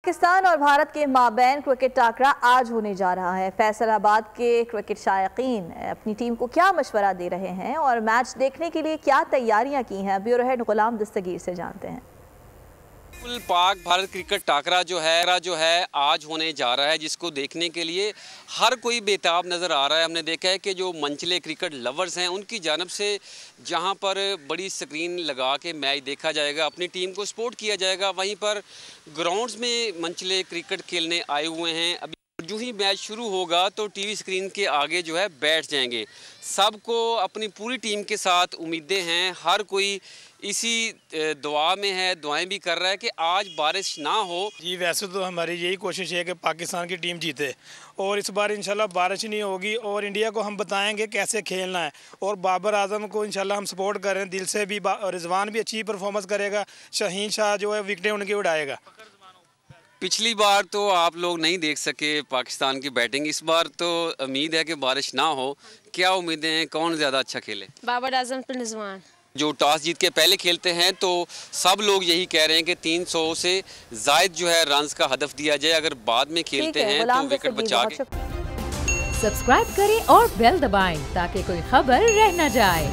पाकिस्तान और भारत के माबैन क्रिकेट टाकरा आज होने जा रहा है। फैसलाबाद के क्रिकेट शायकीन अपनी टीम को क्या मशवरा दे रहे हैं और मैच देखने के लिए क्या तैयारियां की हैं, ब्यूरो हेड गुलाम दस्तगीर से जानते हैं। पाक भारत क्रिकेट टाकरा जो है आज होने जा रहा है, जिसको देखने के लिए हर कोई बेताब नज़र आ रहा है। हमने देखा है कि जो मंचले क्रिकेट लवर्स हैं उनकी जानब से जहां पर बड़ी स्क्रीन लगा के मैच देखा जाएगा, अपनी टीम को सपोर्ट किया जाएगा, वहीं पर ग्राउंड्स में मंचले क्रिकेट खेलने आए हुए हैं। अभी जो ही मैच शुरू होगा तो टीवी स्क्रीन के आगे जो है बैठ जाएंगे। सबको अपनी पूरी टीम के साथ उम्मीदें हैं, हर कोई इसी दुआ में है, दुआएं भी कर रहा है कि आज बारिश ना हो। जी वैसे तो हमारी यही कोशिश है कि पाकिस्तान की टीम जीते और इस बार इंशाल्लाह बारिश नहीं होगी और इंडिया को हम बताएंगे कैसे खेलना है और बाबर आजम को इंशाल्लाह हम सपोर्ट कर रहे हैं दिल से भी। रिजवान भी अच्छी परफॉर्मेंस करेगा, शाहीन शाह जो है विकेटें उनकी उड़ाएगा। पिछली बार तो आप लोग नहीं देख सके पाकिस्तान की बैटिंग, इस बार तो उम्मीद है कि बारिश ना हो। क्या उम्मीदें हैं, कौन ज़्यादा अच्छा खेले? बाबर आजम पर रिजवान। जो टॉस जीत के पहले खेलते हैं तो सब लोग यही कह रहे हैं कि 300 से ज़ायद जो है रन्स का हदफ दिया जाए। अगर बाद में खेलते हैं तो विकेट बचा के। सब्सक्राइब करें और बेल दबाएं ताकि कोई खबर रह न जाए।